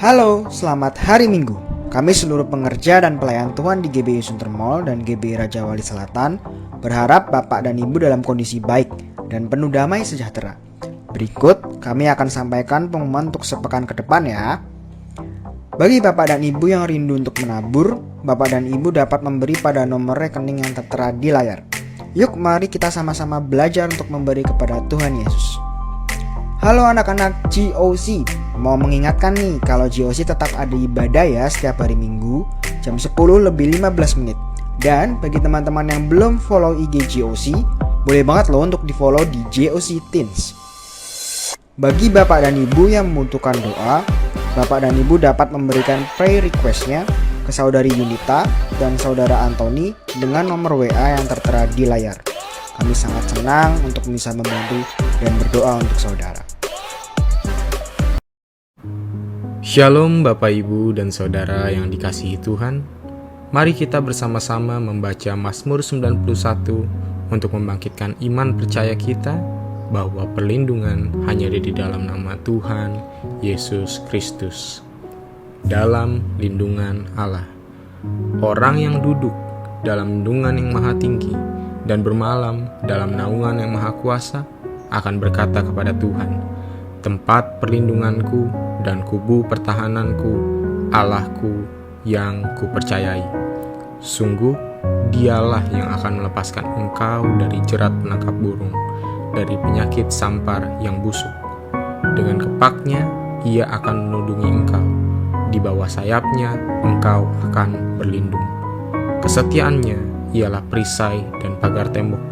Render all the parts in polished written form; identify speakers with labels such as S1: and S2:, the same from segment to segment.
S1: Halo, selamat hari Minggu. Kami seluruh pengerja dan pelayan Tuhan di GBI Sunter Mall dan GBI Raja Wali Selatan berharap Bapak dan Ibu dalam kondisi baik dan penuh damai sejahtera. Berikut kami akan sampaikan pengumuman untuk sepekan ke depan ya. Bagi Bapak dan Ibu yang rindu untuk menabur, Bapak dan Ibu dapat memberi pada nomor rekening yang tertera di layar. Yuk mari kita sama-sama belajar untuk memberi kepada Tuhan Yesus. Halo anak-anak GOC, mau mengingatkan nih kalau GOC tetap ada ibadah ya setiap hari Minggu jam 10 lebih 15 menit. Dan bagi teman-teman yang belum follow IG GOC, boleh banget loh untuk di follow di GOC Teens. Bagi Bapak dan Ibu yang membutuhkan doa, Bapak dan Ibu dapat memberikan prayer request-nya ke Saudari Yunita dan Saudara Anthony dengan nomor WA yang tertera di layar. Kami sangat senang untuk bisa membantu dan berdoa untuk saudara.
S2: Shalom Bapak Ibu dan Saudara yang dikasihi Tuhan. Mari kita bersama-sama membaca Mazmur 91 untuk membangkitkan iman percaya kita bahwa perlindungan hanya ada di dalam nama Tuhan Yesus Kristus. Dalam lindungan Allah, orang yang duduk dalam lindungan yang maha tinggi dan bermalam dalam naungan yang maha kuasa akan berkata kepada Tuhan, tempat perlindunganku dan kubu pertahananku, Allahku yang kupercayai. Sungguh, dialah yang akan melepaskan engkau dari jerat penangkap burung, dari penyakit sampar yang busuk. Dengan kepaknya, ia akan melindungi engkau. Di bawah sayapnya, engkau akan berlindung. Kesetiaannya ialah perisai dan pagar tembok.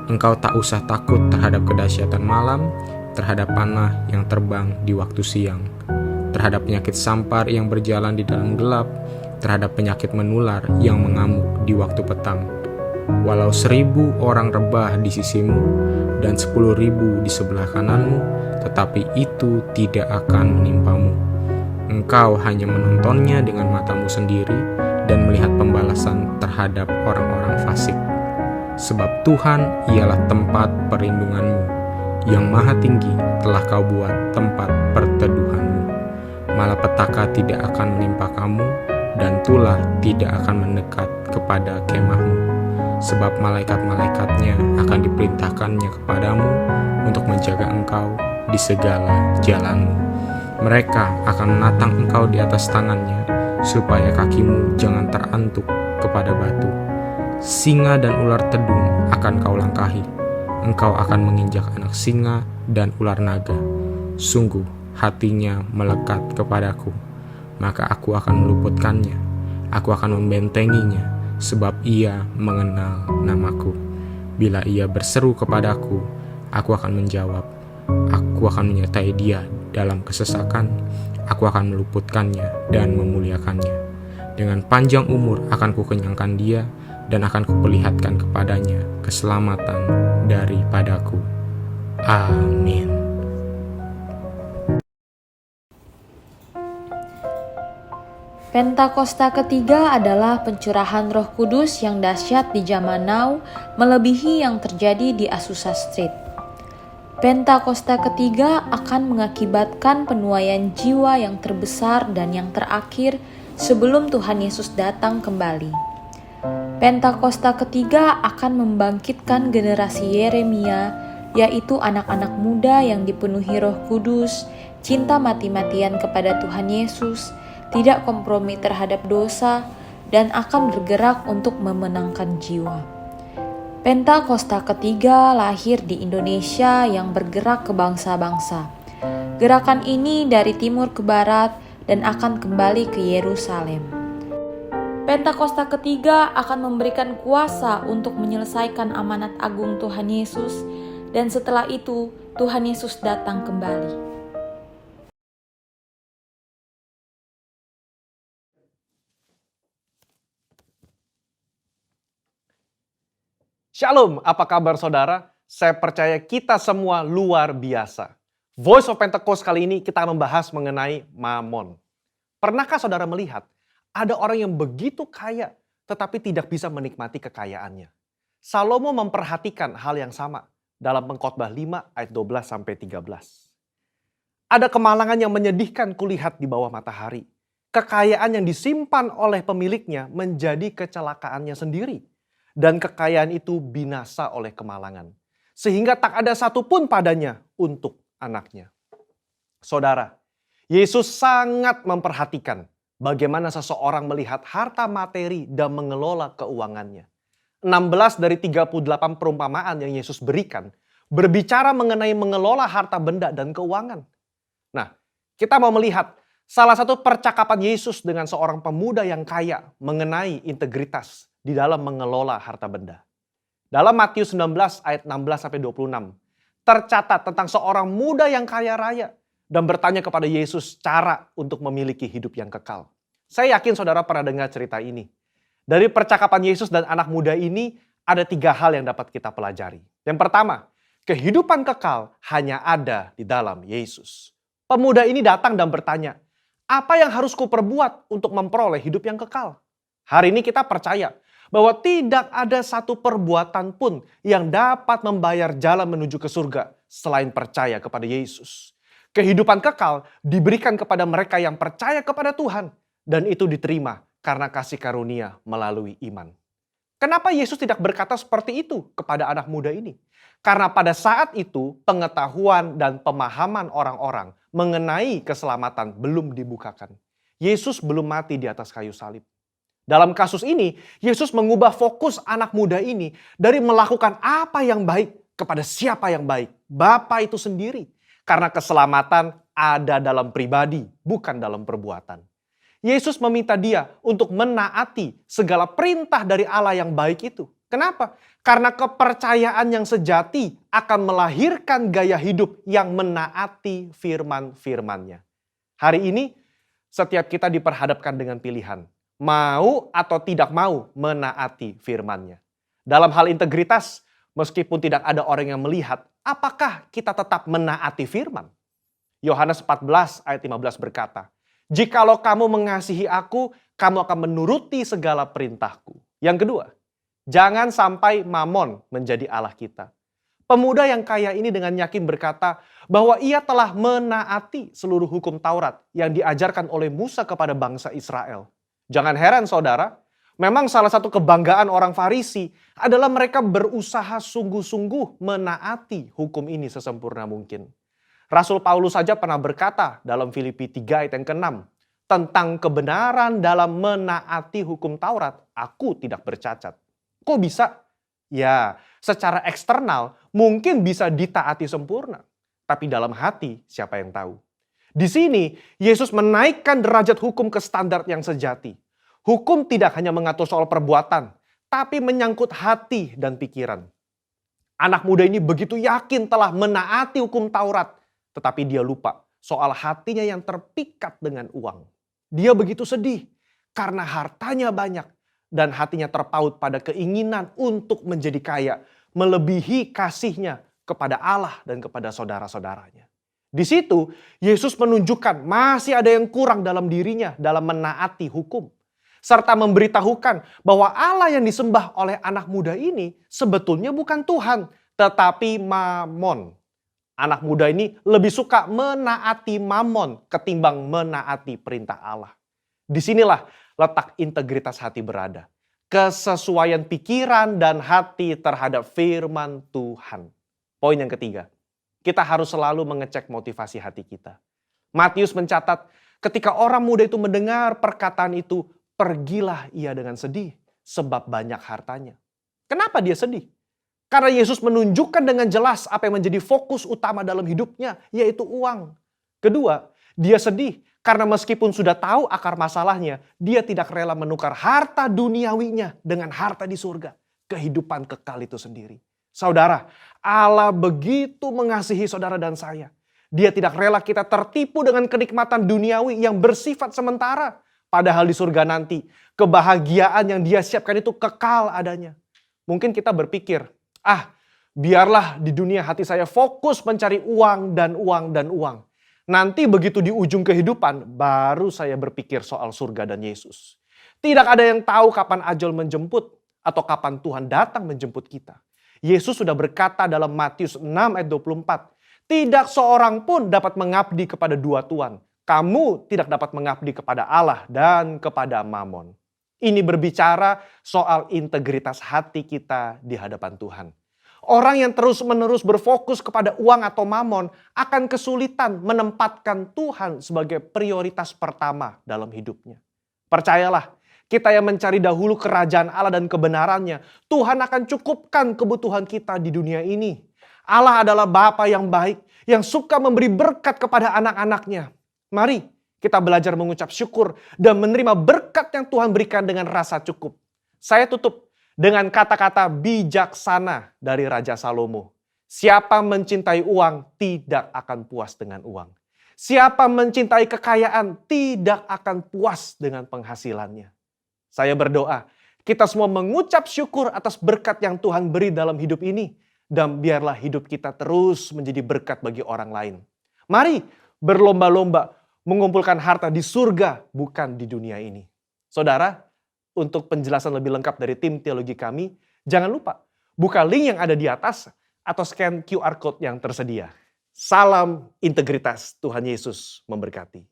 S2: Engkau tak usah takut terhadap kedahsyatan malam, terhadap panah yang terbang di waktu siang, terhadap penyakit sampar yang berjalan di dalam gelap, terhadap penyakit menular yang mengamuk di waktu petang. Walau 1.000 orang rebah di sisimu dan 10.000 di sebelah kananmu, tetapi itu tidak akan menimpamu. Engkau hanya menontonnya dengan matamu sendiri dan melihat pembalasan terhadap orang-orang fasik. Sebab Tuhan ialah tempat perlindunganmu, yang maha tinggi telah kau buat tempat perteduhanmu. Malapetaka tidak akan menimpa kamu, dan tulah tidak akan mendekat kepada kemahmu. Sebab malaikat-malaikatnya akan diperintahkannya kepadamu untuk menjaga engkau di segala jalanmu. Mereka akan menatang engkau di atas tangannya, supaya kakimu jangan terantuk kepada batu. Singa dan ular tedung akan kau langkahi. Engkau akan menginjak anak singa dan ular naga. Sungguh hatinya melekat kepadaku, maka aku akan meluputkannya. Aku akan membentenginya, sebab ia mengenal namaku. Bila ia berseru kepadaku, aku akan menjawab. Aku akan menyertai dia dalam kesesakan. Aku akan meluputkannya dan memuliakannya. Dengan panjang umur akan kukenyangkan dia, dan akan kuperlihatkan kepadanya keselamatan daripadaku. Amin.
S3: Pentakosta ketiga adalah pencurahan Roh Kudus yang dahsyat di zaman now, melebihi yang terjadi di Azusa Street. Pentakosta ketiga akan mengakibatkan penuaian jiwa yang terbesar dan yang terakhir sebelum Tuhan Yesus datang kembali. Pentakosta ketiga akan membangkitkan generasi Yeremia, yaitu anak-anak muda yang dipenuhi Roh Kudus, cinta mati-matian kepada Tuhan Yesus, tidak kompromi terhadap dosa, dan akan bergerak untuk memenangkan jiwa. Pentakosta ketiga lahir di Indonesia yang bergerak ke bangsa-bangsa. Gerakan ini dari timur ke barat dan akan kembali ke Yerusalem. Pentakosta ketiga akan memberikan kuasa untuk menyelesaikan amanat agung Tuhan Yesus, dan setelah itu Tuhan Yesus datang kembali.
S4: Shalom, apa kabar saudara? Saya percaya kita semua luar biasa. Voice of Pentecost kali ini kita akan membahas mengenai Mamon. Pernahkah saudara melihat ada orang yang begitu kaya tetapi tidak bisa menikmati kekayaannya? Salomo memperhatikan hal yang sama dalam Pengkhotbah 5 ayat 12-13. Ada kemalangan yang menyedihkan kulihat di bawah matahari. Kekayaan yang disimpan oleh pemiliknya menjadi kecelakaannya sendiri. Dan kekayaan itu binasa oleh kemalangan. Sehingga tak ada satupun padanya untuk anaknya. Saudara, Yesus sangat memperhatikan bagaimana seseorang melihat harta materi dan mengelola keuangannya. 16 dari 38 perumpamaan yang Yesus berikan berbicara mengenai mengelola harta benda dan keuangan. Nah, kita mau melihat salah satu percakapan Yesus dengan seorang pemuda yang kaya mengenai integritas di dalam mengelola harta benda. Dalam Matius 19 ayat 16-26, tercatat tentang seorang muda yang kaya raya dan bertanya kepada Yesus cara untuk memiliki hidup yang kekal. Saya yakin saudara pernah dengar cerita ini. Dari percakapan Yesus dan anak muda ini ada 3 hal yang dapat kita pelajari. Yang pertama, kehidupan kekal hanya ada di dalam Yesus. Pemuda ini datang dan bertanya, apa yang harus kuperbuat untuk memperoleh hidup yang kekal? Hari ini kita percaya bahwa tidak ada satu perbuatan pun yang dapat membayar jalan menuju ke surga selain percaya kepada Yesus. Kehidupan kekal diberikan kepada mereka yang percaya kepada Tuhan dan itu diterima karena kasih karunia melalui iman. Kenapa Yesus tidak berkata seperti itu kepada anak muda ini? Karena pada saat itu pengetahuan dan pemahaman orang-orang mengenai keselamatan belum dibukakan. Yesus belum mati di atas kayu salib. Dalam kasus ini, Yesus mengubah fokus anak muda ini dari melakukan apa yang baik kepada siapa yang baik. Bapa itu sendiri. Karena keselamatan ada dalam pribadi, bukan dalam perbuatan. Yesus meminta dia untuk menaati segala perintah dari Allah yang baik itu. Kenapa? Karena kepercayaan yang sejati akan melahirkan gaya hidup yang menaati firman-firmannya. Hari ini setiap kita diperhadapkan dengan pilihan. Mau atau tidak mau menaati firman-Nya. Dalam hal integritas, meskipun tidak ada orang yang melihat, apakah kita tetap menaati firman? Yohanes 14 ayat 15 berkata, jikalau kamu mengasihi aku, kamu akan menuruti segala perintahku. Yang kedua, jangan sampai mamon menjadi Allah kita. Pemuda yang kaya ini dengan yakin berkata bahwa ia telah menaati seluruh hukum Taurat yang diajarkan oleh Musa kepada bangsa Israel. Jangan heran saudara, memang salah satu kebanggaan orang Farisi adalah mereka berusaha sungguh-sungguh menaati hukum ini sesempurna mungkin. Rasul Paulus saja pernah berkata dalam Filipi 3 ayat yang ke-6, tentang kebenaran dalam menaati hukum Taurat, aku tidak bercacat. Kok bisa? Ya, secara eksternal mungkin bisa ditaati sempurna. Tapi dalam hati siapa yang tahu? Di sini Yesus menaikkan derajat hukum ke standar yang sejati. Hukum tidak hanya mengatur soal perbuatan, tapi menyangkut hati dan pikiran. Anak muda ini begitu yakin telah menaati hukum Taurat, tetapi dia lupa soal hatinya yang terpikat dengan uang. Dia begitu sedih karena hartanya banyak dan hatinya terpaut pada keinginan untuk menjadi kaya, melebihi kasihnya kepada Allah dan kepada saudara-saudaranya. Di situ Yesus menunjukkan masih ada yang kurang dalam dirinya dalam menaati hukum. Serta memberitahukan bahwa Allah yang disembah oleh anak muda ini sebetulnya bukan Tuhan, tetapi Mamon. Anak muda ini lebih suka menaati Mamon ketimbang menaati perintah Allah. Disinilah letak integritas hati berada. Kesesuaian pikiran dan hati terhadap firman Tuhan. Poin yang ketiga, kita harus selalu mengecek motivasi hati kita. Matius mencatat, ketika orang muda itu mendengar perkataan itu, pergilah ia dengan sedih sebab banyak hartanya. Kenapa dia sedih? Karena Yesus menunjukkan dengan jelas apa yang menjadi fokus utama dalam hidupnya, yaitu uang. Kedua, dia sedih karena meskipun sudah tahu akar masalahnya, dia tidak rela menukar harta duniawinya dengan harta di surga. Kehidupan kekal itu sendiri. Saudara, Allah begitu mengasihi saudara dan saya. Dia tidak rela kita tertipu dengan kenikmatan duniawi yang bersifat sementara. Padahal di surga nanti, kebahagiaan yang dia siapkan itu kekal adanya. Mungkin kita berpikir, biarlah di dunia hati saya fokus mencari uang dan uang dan uang. Nanti begitu di ujung kehidupan, baru saya berpikir soal surga dan Yesus. Tidak ada yang tahu kapan ajal menjemput atau kapan Tuhan datang menjemput kita. Yesus sudah berkata dalam Matius 6 ayat 24, Tidak seorang pun dapat mengabdi kepada dua tuan. Kamu tidak dapat mengabdi kepada Allah dan kepada Mamon. Ini berbicara soal integritas hati kita di hadapan Tuhan. Orang yang terus-menerus berfokus kepada uang atau mamon akan kesulitan menempatkan Tuhan sebagai prioritas pertama dalam hidupnya. Percayalah, kita yang mencari dahulu kerajaan Allah dan kebenarannya, Tuhan akan cukupkan kebutuhan kita di dunia ini. Allah adalah Bapa yang baik, yang suka memberi berkat kepada anak-anaknya. Mari kita belajar mengucap syukur dan menerima berkat yang Tuhan berikan dengan rasa cukup. Saya tutup dengan kata-kata bijaksana dari Raja Salomo. Siapa mencintai uang tidak akan puas dengan uang. Siapa mencintai kekayaan tidak akan puas dengan penghasilannya. Saya berdoa, kita semua mengucap syukur atas berkat yang Tuhan beri dalam hidup ini. Dan biarlah hidup kita terus menjadi berkat bagi orang lain. Mari berlomba-lomba mengumpulkan harta di surga, bukan di dunia ini. Saudara, untuk penjelasan lebih lengkap dari tim teologi kami, jangan lupa buka link yang ada di atas atau scan QR Code yang tersedia. Salam integritas, Tuhan Yesus memberkati.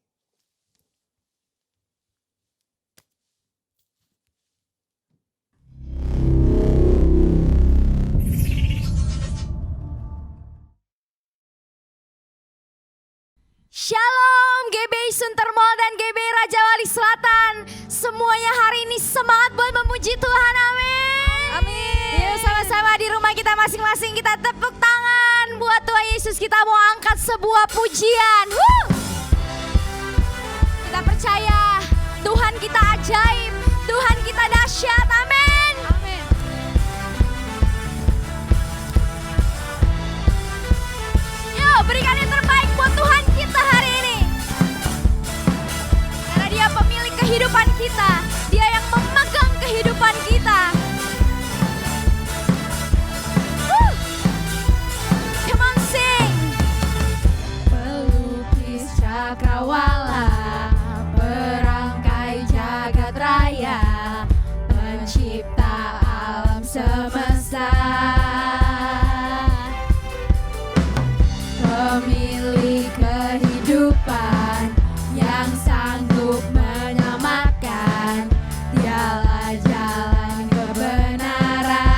S5: Shalom GBI Sunter Mall dan GBI Raja Wali Selatan. Semuanya hari ini semangat buat memuji Tuhan, amin. Amin. Yuk sama-sama di rumah kita masing-masing kita tepuk tangan buat Tuhan Yesus. Kita mau angkat sebuah pujian. Kita percaya Tuhan kita ajaib, Tuhan kita dahsyat, amin. Amin. Yuk berikan yang terbaik buat Tuhan kita hari ini. Karena Dia pemilik kehidupan kita, Dia yang memegang kehidupan kita. Come on sing. Pelukis cakrawala, perangkai jagat raya, pencipta alam semesta, pemilik kehidupan yang sanggup menyelamatkan, Dialah jalan kebenaran.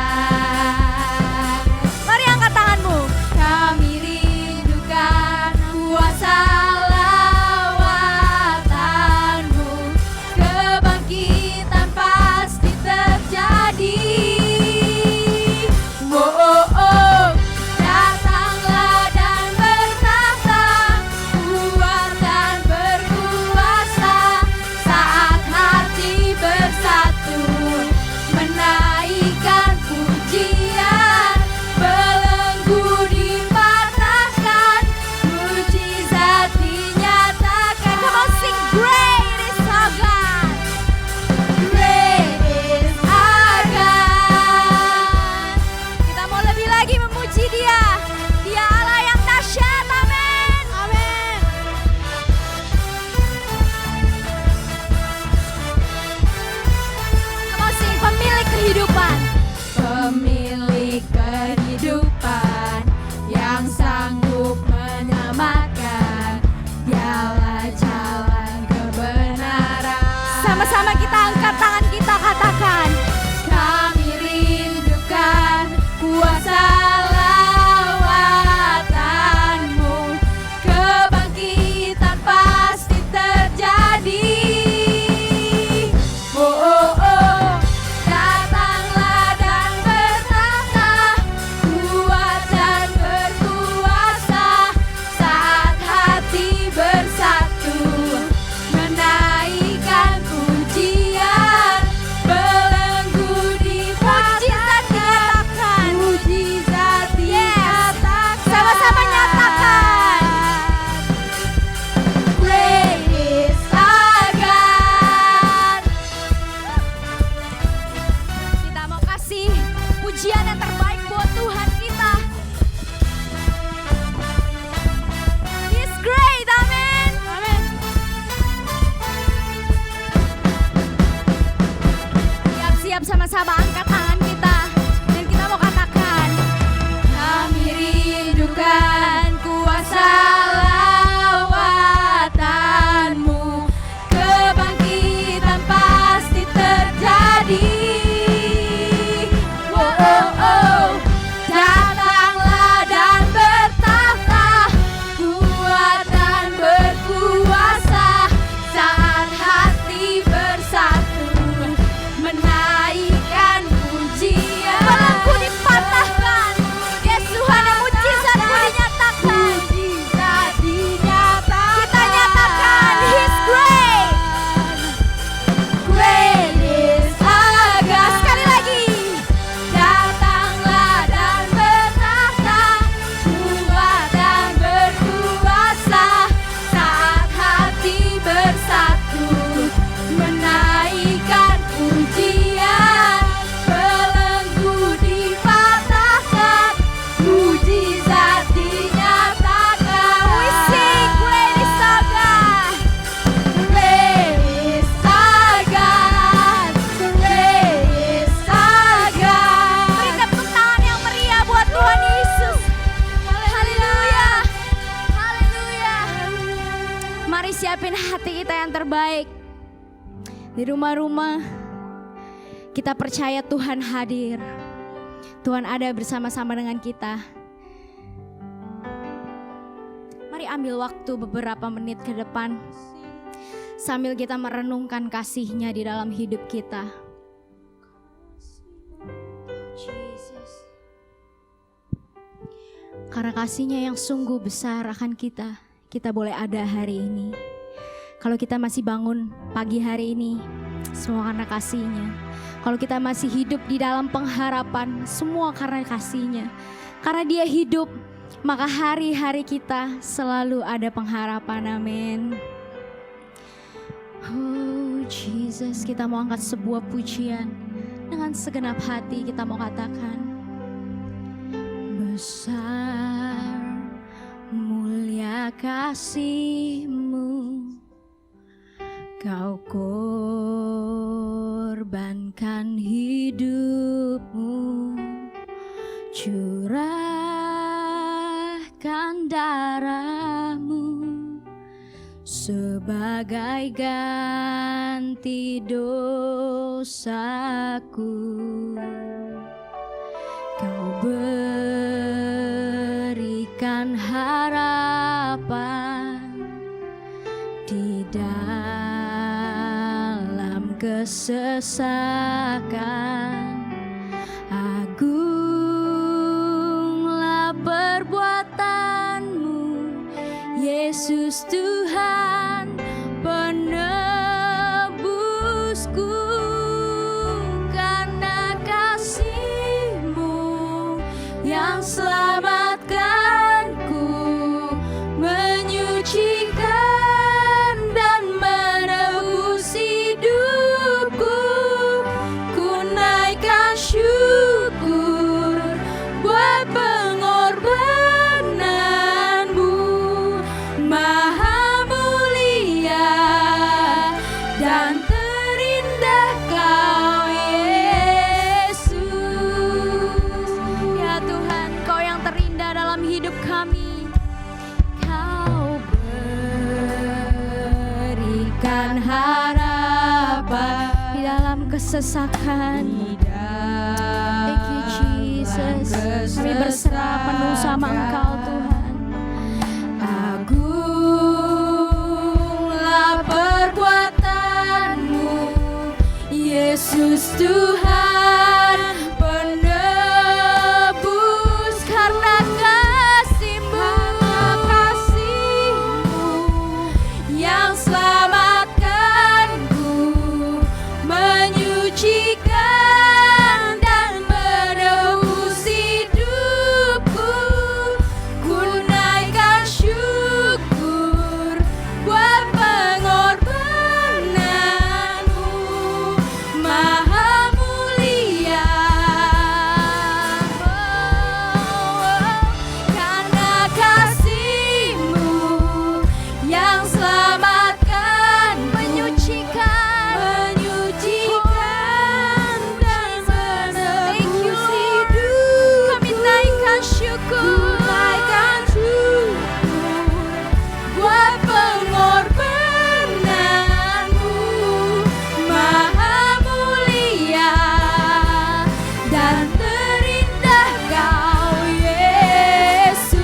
S5: Mari angkat tanganmu. Kami rindukan kuasa lawatanmu, kebangkitan pasti terjadi. Oh, oh, oh. Datanglah dan bertahta, kuat dan berkuasa, saat hati bersatu, menaikkan pujian, belenggu dipatahkan, mujizat dinyatakan. Come on sing, great is our God, great is our God. Kita mau lebih lagi memuji Dia. Dia Allah yang dahsyat, amin. Amin. Kamu sing, pemilik kehidupan. Pemilik kehidupan yang sanggup menyelamatkan, Dialah jalan kebenaran. Sama-sama kita angkat tangan kita, katakan, kami rindukan kuasa lawatanmu, kebangkitan pasti terjadi. Oh, oh, oh. Datanglah dan bertahta, kuat dan berkuasa, saat hati bersatu, menaikkan pujian, belenggu dipatahkan, mujizat dinyatakan. Sama-sama nyatakan. Great is our God. Kita mau kasih pujian yang terbaik buat Tuhan kita. He's great, amin. Amin. Siap-siap sama-sama angkat tangan kita. Dan kita mau katakan, kami rindukan kuasa terbaik. Di rumah-rumah kita percaya Tuhan hadir. Tuhan ada bersama-sama dengan kita. Mari ambil waktu beberapa menit ke depan sambil kita merenungkan kasih-Nya di dalam hidup kita. Karena kasih-Nya yang sungguh besar akan kita boleh ada hari ini. Kalau kita masih bangun pagi hari ini, semua karena kasih-Nya. Kalau kita masih hidup di dalam pengharapan, semua karena kasih-Nya. Karena Dia hidup, maka hari-hari kita selalu ada pengharapan. Amin. Oh Jesus, kita mau angkat sebuah pujian. Dengan segenap hati kita mau katakan, besar mulia kasih-Mu, Kau korbankan hidup-Mu, curahkan darah-Mu sebagai ganti dosaku. Kau berikan harapan di dalam kesesakan. Agunglah perbuatan-Mu, Yesus Tuhan penebusku. Karena kasih-Mu yang selamatkanku, menyucikan dan menebus hidupku. Ku naikkan syukur buat pengorbanan-Mu, Maha mulia dan terindah Kau Yesus. Ya Tuhan, Kau yang terindah dalam hidup kami. Kau berikan harapan di dalam kesesakan. Thank you Jesus. Kami berserah penuh sama Engkau Tuhan. Agunglah perbuatan-Mu, Yesus Tuhan penebus. Karena kasih-Mu yang selamatkanku, menyucikan dan menebus hidupku. Ku naikkan syukur buat pengorbanan-Mu, Maha mulia. Karena kasih-Mu yang selamatkan, menyucikan dan menebus hidup. Kami naikkan syukur buat pengorbanan-Mu, Maha mulia dan terindah Kau Yesus.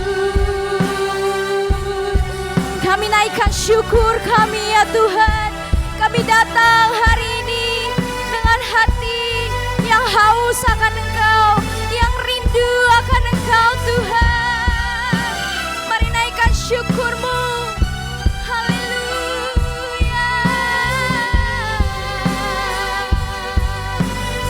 S5: Kami naikkan syukur kami ya Tuhan. Kami datang hari ini dengan hati yang haus akan Engkau, yang rindu akan Engkau Tuhan. Mari naikkan syukur-Mu. Haleluya.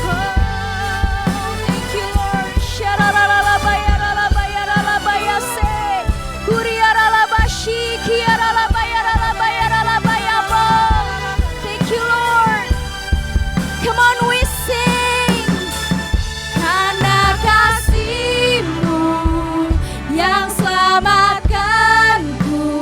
S5: Oh, thank you Lord. Shararalabayaralabayaralabayaralabayase. Kuriaralabashi, kiaralabayaralabayaralabayabo. Thank you Lord. Come on we sing. Karena kasih-Mu yang selamatkanku,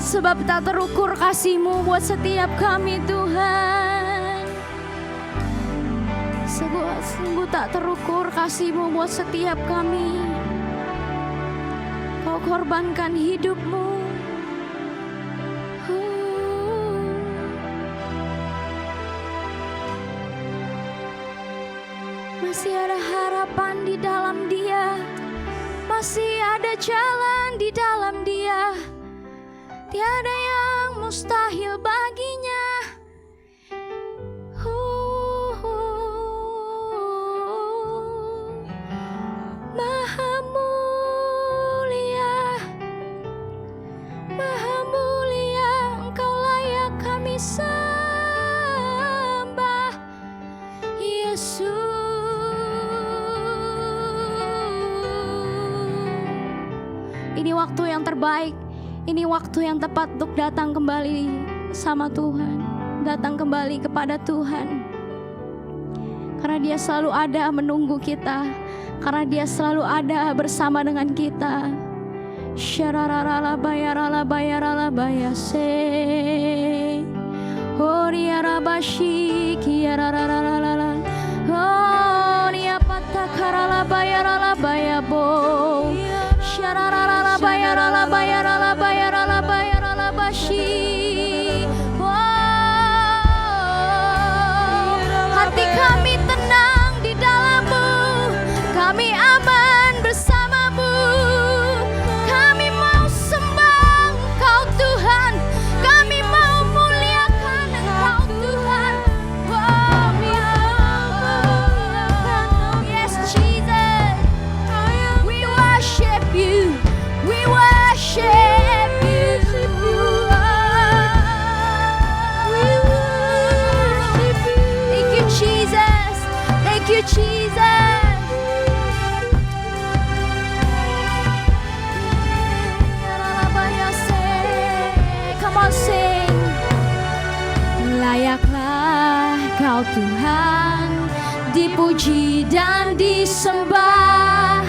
S5: Sebab tak terukur kasih-Mu buat setiap kami Tuhan. Sungguh tak terukur kasih-Mu buat setiap kami. Kau korbankan hidup-Mu. Masih ada harapan di dalam Dia. Masih ada jalan di dalam Dia. Tiada yang mustahil baginya. Maha mulia, Maha mulia, Engkau layak kami sembah, Yesus. Ini waktu yang terbaik, ini waktu yang tepat untuk datang kembali sama Tuhan, datang kembali kepada Tuhan. Karena Dia selalu ada menunggu kita, karena Dia selalu ada bersama dengan kita. Syararala bayarala bayarala bayase, Horiara bashi kiarararala, Horia patakarala bayarala bayabo. Syararala bayarala bayarala bayarala bayarala bashi. Hati kami tenang di dalam-Mu, kami aman bersama-Mu. Kami mau sembah Engkau Tuhan, kami mau muliakan Engkau Tuhan. Yes Jesus, we worship You, we worship You. Thank You Jesus, thank You Jesus. Come on sing. Layaklah Kau Tuhan, dipuji dan disembah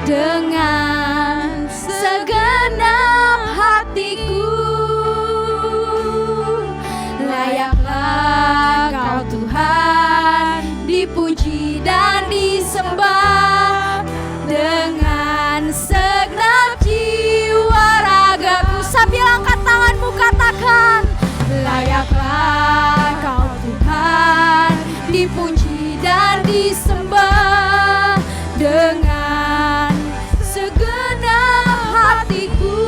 S5: dengan segenap hatiku. Layaklah Kau Tuhan, dipuji dan disembah dengan segenap jiwa ragaku. Sambil angkat tanganmu katakan, layaklah Kau Tuhan, dipuji dan disembah dengan segenap hatiku.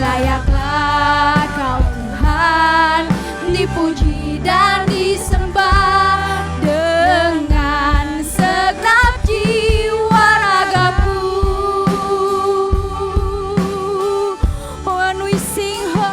S5: Layaklah Kau Tuhan, dipuji dan disembah dengan segenap jiwa ragaku. Oh, and we sing oh,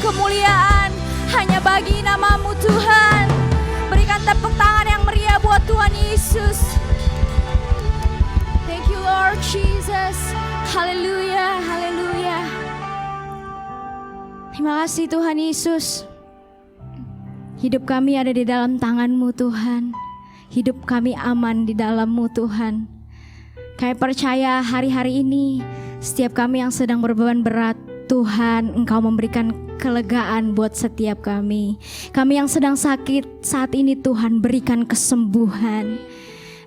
S5: kemuliaan hanya bagi nama-Mu Tuhan. Berikan tepuk tangan yang meriah buat Tuhan Yesus. Thank you Lord Jesus. Haleluya, haleluya. Terima kasih Tuhan Yesus. Hidup kami ada di dalam tangan-Mu Tuhan. Hidup kami aman di dalam-Mu Tuhan. Kami percaya hari-hari ini setiap kami yang sedang berbeban berat, Tuhan Engkau memberikan kelegaan buat setiap kami. Kami yang sedang sakit saat ini Tuhan berikan kesembuhan.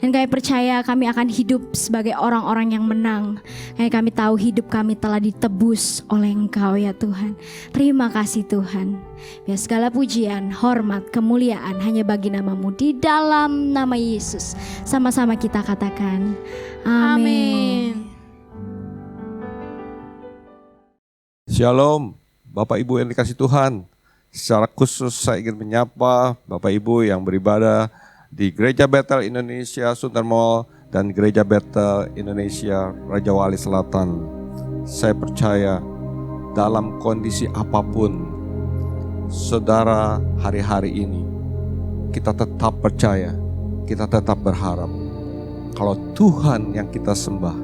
S5: Dan kami percaya kami akan hidup sebagai orang-orang yang menang. Karena kami tahu hidup kami telah ditebus oleh Engkau ya Tuhan. Terima kasih Tuhan. Biar segala pujian, hormat, kemuliaan hanya bagi nama-Mu di dalam nama Yesus. Sama-sama kita katakan amin.
S6: Shalom, Bapak Ibu yang dikasih Tuhan. Secara khusus saya ingin menyapa Bapak Ibu yang beribadah di Gereja Bethel Indonesia Sunter Mall dan Gereja Bethel Indonesia Raja Wali Selatan. Saya percaya dalam kondisi apapun saudara hari-hari ini, kita tetap percaya, kita tetap berharap kalau Tuhan yang kita sembah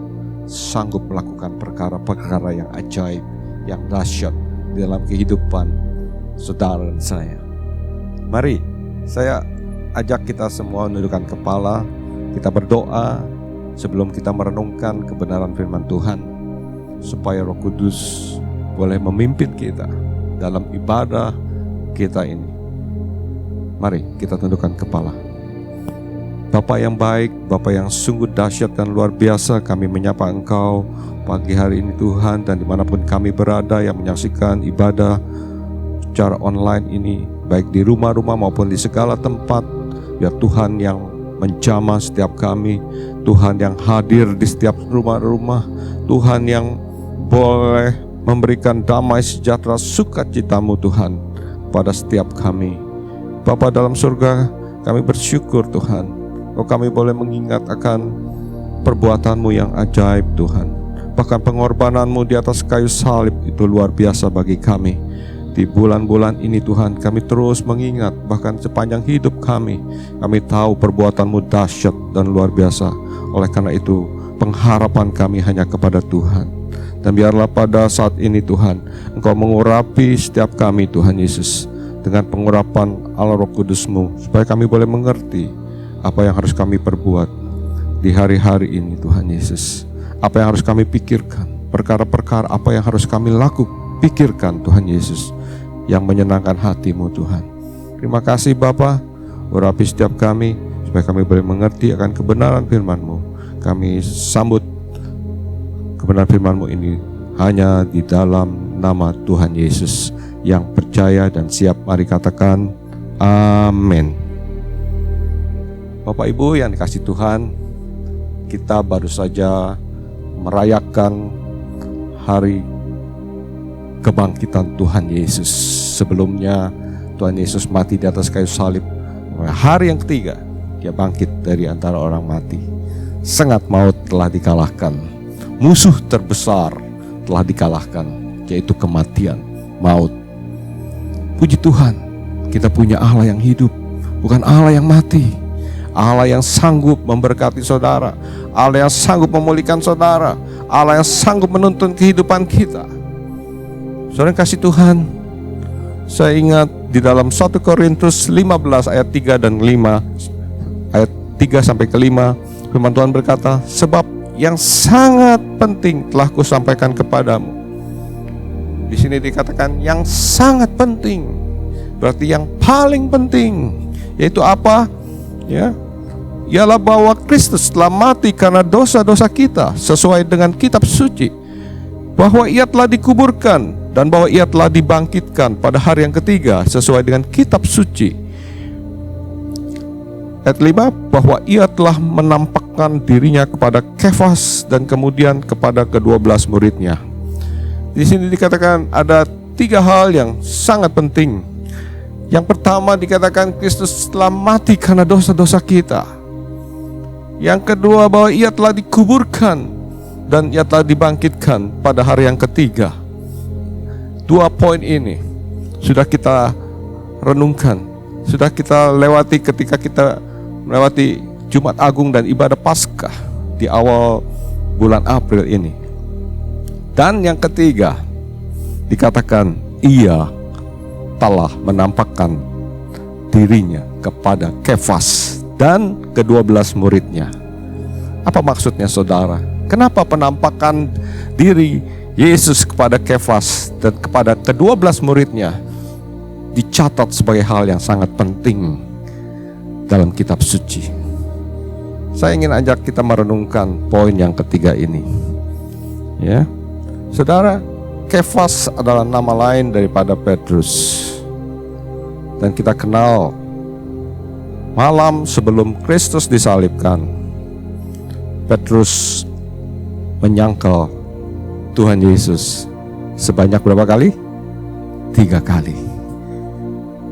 S6: sanggup melakukan perkara-perkara yang ajaib, yang dahsyat dalam kehidupan saudara dan saya. Mari saya ajak kita semua menundukkan kepala, kita berdoa sebelum kita merenungkan kebenaran firman Tuhan, supaya Roh Kudus boleh memimpin kita dalam ibadah kita ini. Mari kita tundukkan kepala. Bapa yang baik, Bapa yang sungguh dahsyat dan luar biasa, kami menyapa Engkau pagi hari ini Tuhan, dan dimanapun kami berada yang menyaksikan ibadah secara online ini, baik di rumah-rumah maupun di segala tempat, biar Tuhan yang menjamah setiap kami, Tuhan yang hadir di setiap rumah-rumah, Tuhan yang boleh memberikan damai sejahtera sukacita-Mu Tuhan pada setiap kami. Bapa dalam surga, kami bersyukur Tuhan, kalau kami boleh mengingat akan perbuatan-Mu yang ajaib Tuhan. Bahkan pengorbanan-Mu di atas kayu salib itu luar biasa bagi kami. Di bulan-bulan ini Tuhan, kami terus mengingat, bahkan sepanjang hidup kami tahu perbuatan-Mu dahsyat dan luar biasa. Oleh karena itu, pengharapan kami hanya kepada Tuhan. Dan biarlah pada saat ini Tuhan, Engkau mengurapi setiap kami Tuhan Yesus, dengan pengurapan Allah Roh Kudus-Mu, supaya kami boleh mengerti apa yang harus kami perbuat di hari-hari ini Tuhan Yesus. Apa yang harus kami pikirkan, perkara-perkara apa yang harus kami pikirkan Tuhan Yesus, yang menyenangkan hati-Mu Tuhan. Terima kasih Bapa, urapi setiap kami supaya kami boleh mengerti akan kebenaran firman-Mu. Kami sambut kebenaran firman-Mu ini hanya di dalam nama Tuhan Yesus yang percaya dan siap. Mari katakan amin. Bapak Ibu yang dikasih Tuhan, kita baru saja merayakan hari kebangkitan Tuhan Yesus. Sebelumnya Tuhan Yesus mati di atas kayu salib. Hari yang ketiga Dia bangkit dari antara orang mati. Sengat maut telah dikalahkan, musuh terbesar telah dikalahkan, yaitu kematian, maut. Puji Tuhan, kita punya Allah yang hidup, bukan Allah yang mati. Allah yang sanggup memberkati saudara, Allah yang sanggup memulihkan saudara, Allah yang sanggup menuntun kehidupan kita. Saudara yang kasih Tuhan, saya ingat di dalam 1 Korintus 15 ayat 3 dan 5, ayat 3 sampai ke 5, firman Tuhan berkata, sebab yang sangat penting telah kusampaikan kepadamu. Di sini dikatakan yang sangat penting, berarti yang paling penting, yaitu apa? Ya, ialah bahwa Kristus telah mati karena dosa-dosa kita sesuai dengan kitab suci, bahwa Ia telah dikuburkan dan bahwa Ia telah dibangkitkan pada hari yang ketiga sesuai dengan kitab suci. Ayat 5, bahwa Ia telah menampakkan dirinya kepada Kefas dan kemudian kepada ke-12 muridnya. Di sini dikatakan ada 3 hal yang sangat penting. Yang pertama dikatakan Kristus telah mati karena dosa-dosa kita. Yang kedua bahwa Ia telah dikuburkan dan Ia telah dibangkitkan pada hari yang ketiga. 2 poin ini sudah kita renungkan, sudah kita lewati ketika kita melewati Jumat Agung dan ibadah Paskah di awal bulan April ini. Dan yang ketiga, dikatakan ia telah menampakkan dirinya kepada Kefas dan ke-12 muridnya. Apa maksudnya saudara? Kenapa penampakan diri Yesus kepada Kefas dan kepada ke-12 muridnya dicatat sebagai hal yang sangat penting dalam kitab suci? Saya ingin ajak kita merenungkan poin yang ketiga ini. Ya, saudara, Kefas adalah nama lain daripada Petrus. Dan kita kenal malam sebelum Kristus disalibkan, Petrus menyangkal Tuhan Yesus sebanyak berapa kali? 3 kali.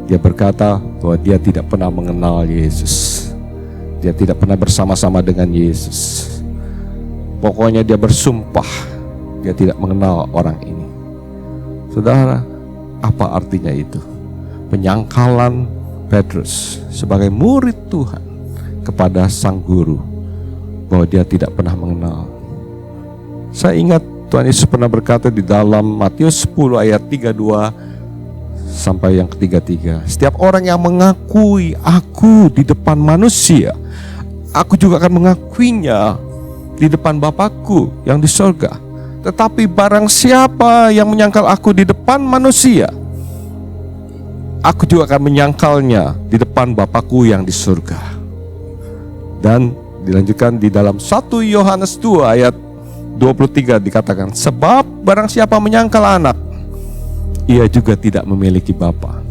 S6: Dia berkata bahwa dia tidak pernah mengenal Yesus. Dia tidak pernah bersama-sama dengan Yesus. Pokoknya dia bersumpah dia tidak mengenal orang ini. Saudara, apa artinya itu? Penyangkalan Petrus sebagai murid Tuhan kepada sang guru, bahwa dia tidak pernah mengenal. Saya ingat Tuhan Yesus pernah berkata di dalam Matius 10 ayat 32 sampai yang ke-33, setiap orang yang mengakui aku di depan manusia, aku juga akan mengakuinya di depan Bapakku yang di sorga. Tetapi barang siapa yang menyangkal aku di depan manusia, aku juga akan menyangkalnya di depan Bapakku yang di surga. Dan dilanjutkan di dalam 1 Yohanes 2 ayat 23 dikatakan, sebab barang siapa menyangkal anak, ia juga tidak memiliki bapa.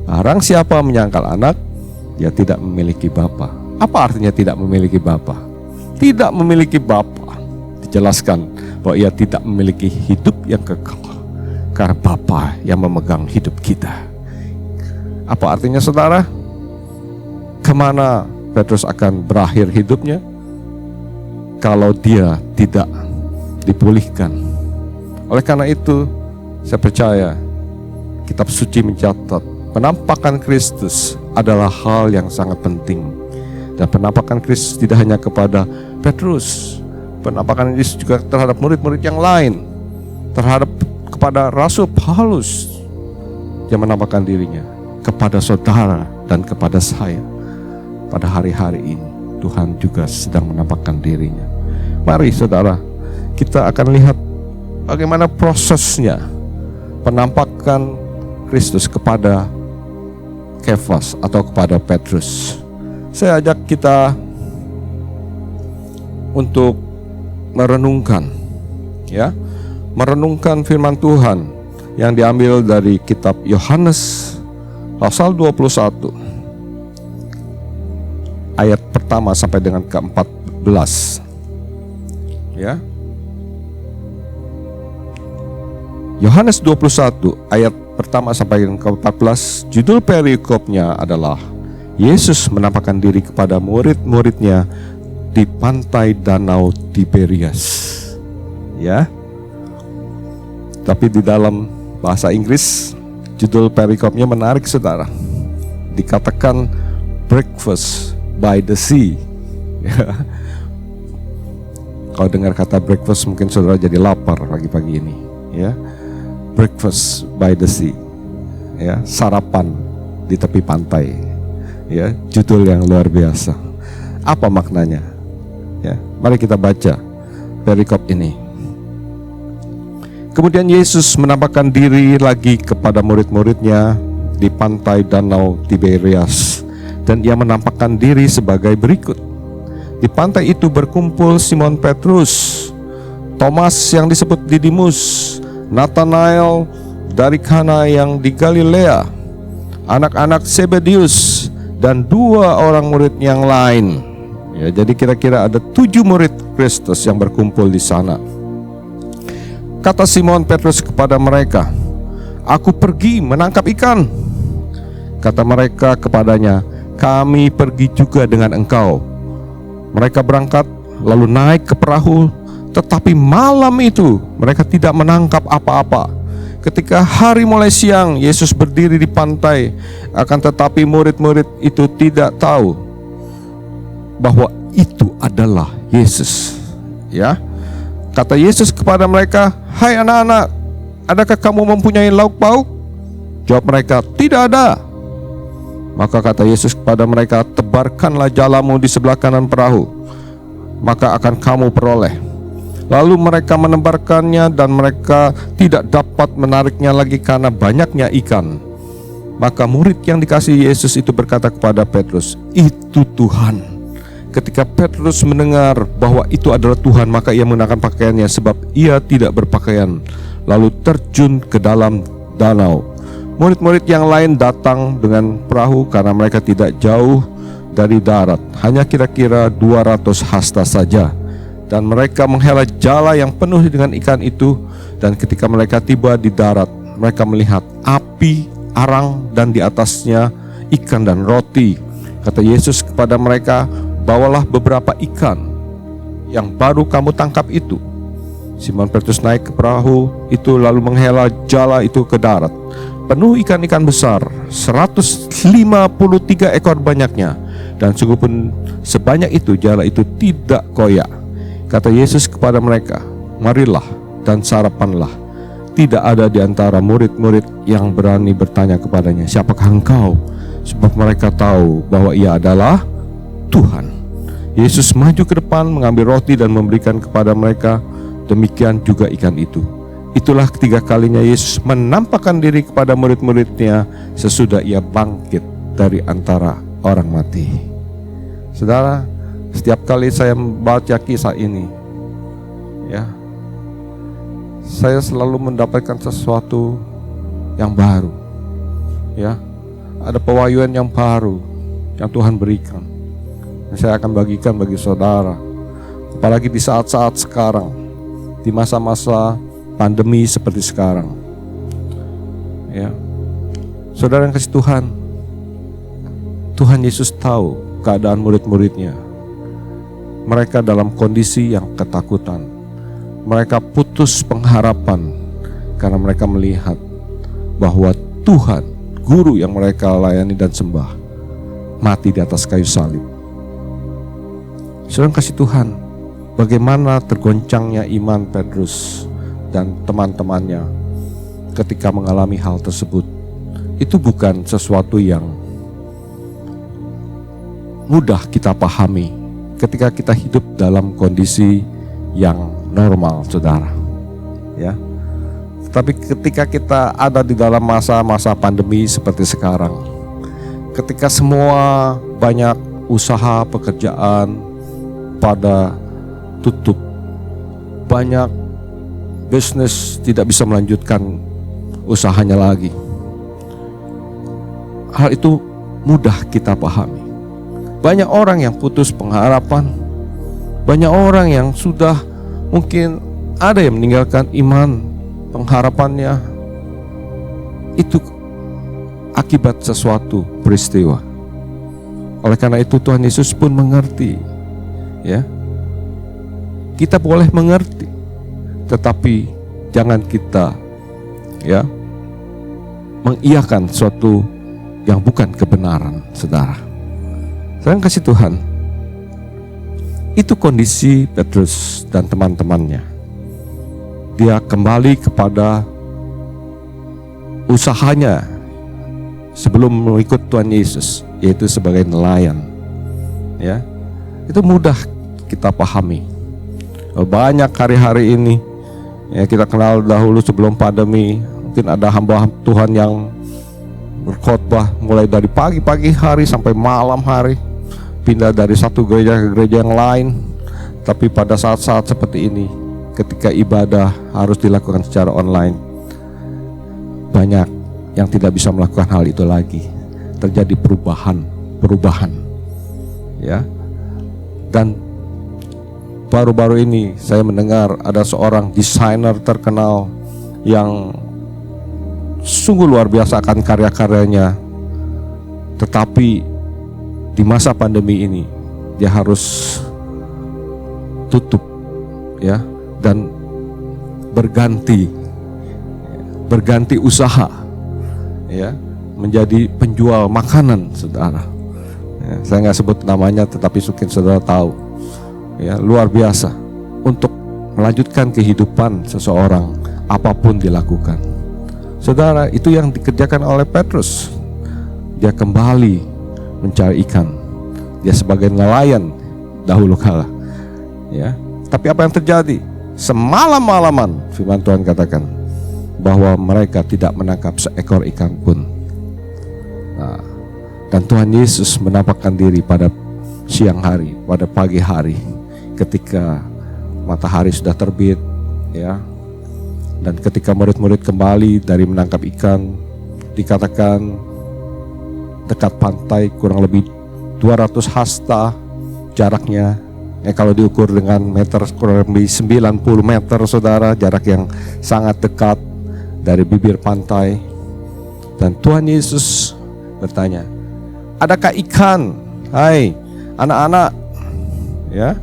S6: Barang siapa menyangkal anak, dia tidak memiliki bapa. Apa artinya tidak memiliki bapa? Tidak memiliki bapa dijelaskan bahwa ia tidak memiliki hidup yang kekal, karena Bapa yang memegang hidup kita. Apa artinya saudara? Kemana Petrus akan berakhir hidupnya kalau dia tidak dipulihkan? Oleh karena itu, saya percaya kitab suci mencatat penampakan Kristus adalah hal yang sangat penting. Dan penampakan Kristus tidak hanya kepada Petrus, penampakan Yesus juga terhadap murid-murid yang lain, terhadap kepada Rasul Paulus yang menampakkan dirinya kepada saudara dan kepada saya. Pada hari-hari ini Tuhan juga sedang menampakkan dirinya. Mari saudara, kita akan lihat bagaimana prosesnya penampakan Kristus kepada Kefas atau kepada Petrus. Saya ajak kita untuk merenungkan, ya, merenungkan firman Tuhan yang diambil dari kitab Yohanes pasal 21 ayat pertama sampai dengan ke-14. Ya. Yohanes 21 ayat pertama sampai dengan ke-14, judul perikopnya adalah Yesus menampakkan diri kepada murid-muridnya di pantai Danau Tiberias. Ya. Tapi di dalam bahasa Inggris judul perikopnya menarik saudara. Dikatakan breakfast by the sea. Ya. Kalau dengar kata breakfast mungkin saudara jadi lapar pagi-pagi ini, ya. Breakfast by the sea. Ya, sarapan di tepi pantai. Ya, judul yang luar biasa. Apa maknanya? Ya, mari kita baca perikop ini. Kemudian Yesus menampakkan diri lagi kepada murid-muridnya di pantai Danau Tiberias, dan ia menampakkan diri sebagai berikut. Di pantai itu berkumpul Simon Petrus, Thomas yang disebut Didimus, Nathanael dari Kana yang di Galilea, anak-anak Zebedius, dan 2 orang murid yang lain. Ya, jadi kira-kira ada 7 murid Kristus yang berkumpul di sana. Kata Simon Petrus kepada mereka, "Aku pergi menangkap ikan." Kata mereka kepadanya, "Kami pergi juga dengan engkau." Mereka berangkat lalu naik ke perahu, tetapi malam itu mereka tidak menangkap apa-apa. Ketika hari mulai siang, Yesus berdiri di pantai, akan tetapi murid-murid itu tidak tahu bahwa itu adalah Yesus. Ya, kata Yesus kepada mereka, "Hai anak-anak, adakah kamu mempunyai lauk pauk?" Jawab mereka, "Tidak ada." Maka kata Yesus kepada mereka, "Tebarkanlah jalamu di sebelah kanan perahu, maka akan kamu peroleh." Lalu mereka menebarkannya dan mereka tidak dapat menariknya lagi karena banyaknya ikan. Maka murid yang dikasihi Yesus itu berkata kepada Petrus, "Itu Tuhan." Ketika Petrus mendengar bahwa itu adalah Tuhan, maka ia mengenakan pakaiannya sebab ia tidak berpakaian, lalu terjun ke dalam danau. Murid-murid yang lain datang dengan perahu karena mereka tidak jauh dari darat, hanya kira-kira 200 hasta saja. Dan mereka menghela jala yang penuh dengan ikan itu. Dan ketika mereka tiba di darat, mereka melihat api, arang, dan di atasnya ikan dan roti. Kata Yesus kepada mereka, "Bawalah beberapa ikan yang baru kamu tangkap itu." Simon Petrus naik ke perahu itu lalu menghela jala itu ke darat, penuh ikan-ikan besar, 153 ekor banyaknya. Dan sungguh pun sebanyak itu jala itu tidak koyak. Kata Yesus kepada mereka, "Marilah dan sarapanlah." Tidak ada di antara murid-murid yang berani bertanya kepadanya, "Siapakah engkau?" Sebab mereka tahu bahwa ia adalah Tuhan. Yesus maju ke depan, mengambil roti dan memberikan kepada mereka. Demikian juga ikan itu. Itulah ketiga kalinya Yesus menampakkan diri kepada murid-muridnya sesudah ia bangkit dari antara orang mati. Saudara, setiap kali saya membaca kisah ini, ya, saya selalu mendapatkan sesuatu yang baru. Ya, ada pewahyuan yang baru yang Tuhan berikan. Saya akan bagikan bagi saudara, apalagi di saat-saat sekarang, di masa-masa pandemi seperti sekarang. Ya, saudara yang kasih Tuhan, Tuhan Yesus tahu keadaan murid-muridnya. Mereka dalam kondisi yang ketakutan. Mereka putus pengharapan karena mereka melihat bahwa Tuhan, guru yang mereka layani dan sembah, mati di atas kayu salib. Saudara kasih Tuhan, bagaimana tergoncangnya iman Petrus dan teman-temannya ketika mengalami hal tersebut. Itu bukan sesuatu yang mudah kita pahami ketika kita hidup dalam kondisi yang normal, saudara. Ya, tapi ketika kita ada di dalam masa-masa pandemi seperti sekarang, ketika semua banyak usaha pekerjaan pada tutup, banyak bisnis tidak bisa melanjutkan usahanya lagi, hal itu mudah kita pahami. Banyak orang yang putus pengharapan, banyak orang yang sudah mungkin ada yang meninggalkan iman, pengharapannya itu akibat sesuatu peristiwa. Oleh karena itu Tuhan Yesus pun mengerti, ya. Kita boleh mengerti, tetapi jangan kita, ya, mengiyakan suatu yang bukan kebenaran, saudara. Saya kasih Tuhan, itu kondisi Petrus dan teman-temannya. Dia kembali kepada usahanya sebelum mengikut Tuhan Yesus, yaitu sebagai nelayan. Ya, itu mudah kita pahami. Banyak hari-hari ini, ya, kita kenal dahulu sebelum pandemi, mungkin ada hamba Tuhan yang berkhotbah mulai dari pagi hari sampai malam hari, pindah dari satu gereja ke gereja yang lain. Tapi pada saat-saat seperti ini, ketika ibadah harus dilakukan secara online, banyak yang tidak bisa melakukan hal itu lagi. Terjadi perubahan, ya. Dan baru-baru ini saya mendengar ada seorang desainer terkenal yang sungguh luar biasa akan karya-karyanya, tetapi di masa pandemi ini dia harus tutup, ya, dan berganti berganti usaha, ya, menjadi penjual makanan, saudara. Ya, saya nggak sebut namanya, tetapi mungkin saudara tahu. Ya, luar biasa untuk melanjutkan kehidupan seseorang, apapun dilakukan. Saudara, itu yang dikerjakan oleh Petrus. Dia kembali mencari ikan. Dia sebagai nelayan dahulu kala. Ya, tapi apa yang terjadi? Semalam-malaman, firman Tuhan katakan bahwa mereka tidak menangkap seekor ikan pun. Nah, dan Tuhan Yesus menampakkan diri pada siang hari, pada pagi hari, ketika matahari sudah terbit, ya. Dan ketika murid-murid kembali dari menangkap ikan, dikatakan dekat pantai kurang lebih 200 hasta jaraknya. Kalau diukur dengan meter kurang lebih 90 meter, saudara, jarak yang sangat dekat dari bibir pantai. Dan Tuhan Yesus bertanya, adakah ikan? Hai anak-anak, ya,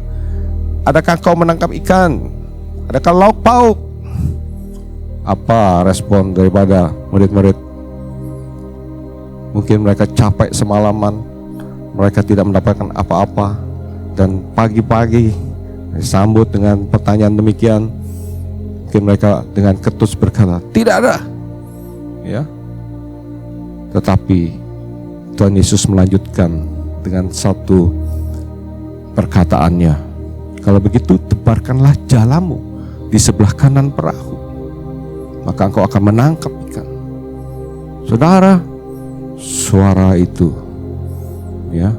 S6: adakah kau menangkap ikan? Adakah lauk pauk? Apa respon daripada murid-murid? Mungkin mereka capek semalaman, mereka tidak mendapatkan apa-apa, dan pagi-pagi disambut dengan pertanyaan demikian. Mungkin mereka dengan ketus berkata, tidak ada, ya. Tetapi Tuhan Yesus melanjutkan dengan satu perkataannya, kalau begitu tebarkanlah jalamu di sebelah kanan perahu, maka engkau akan menangkap ikan. Saudara, suara itu, ya,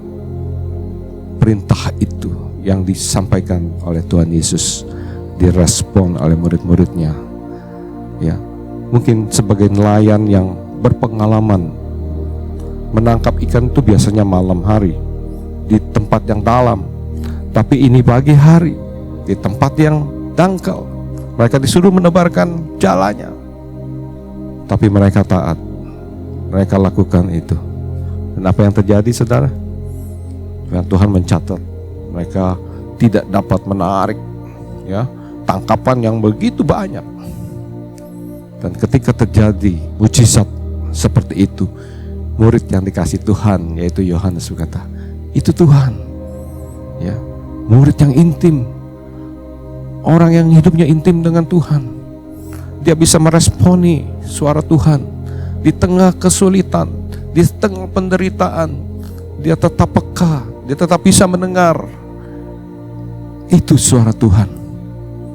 S6: perintah itu yang disampaikan oleh Tuhan Yesus direspon oleh murid-muridnya. Ya, mungkin sebagai nelayan yang berpengalaman, menangkap ikan itu biasanya malam hari di tempat yang dalam, tapi ini pagi hari di tempat yang dangkal. Mereka disuruh menebarkan jalannya, tapi mereka taat. Mereka lakukan itu. Dan apa yang terjadi, saudara? Dan Tuhan mencatat mereka tidak dapat menarik, ya, tangkapan yang begitu banyak. Dan ketika terjadi mujizat seperti itu, murid yang dikasih Tuhan, yaitu Yohanes, berkata, itu Tuhan, ya, murid yang intim, orang yang hidupnya intim dengan Tuhan. Dia bisa meresponi suara Tuhan di tengah kesulitan, di tengah penderitaan. Dia tetap peka, dia tetap bisa mendengar. Itu suara Tuhan.